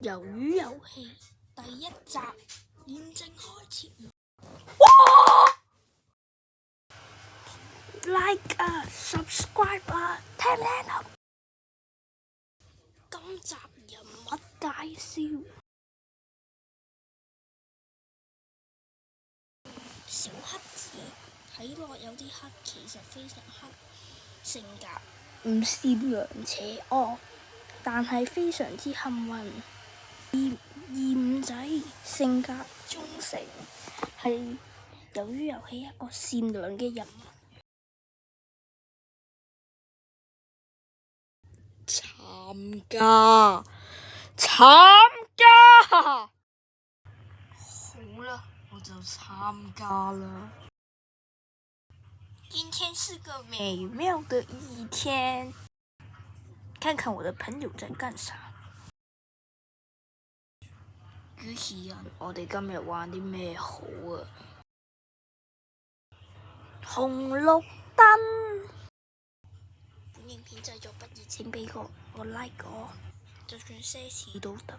魷魚遊戲第1集現正開始。Like subscribe 聽唔聽到？今集人物介紹：小黑子睇落有啲黑，其實非常黑。性格唔善良邪惡，但係非常之幸運。二五仔性格忠誠，係魷魚遊戲一個善良嘅人物。參加！好啦，我就參加啦。今天是個美妙的一天，看看我的朋友在幹啥。主持人，我哋今日玩啲咩好啊？紅綠燈。本影片製作不易，請俾個like我，就算奢侈都得。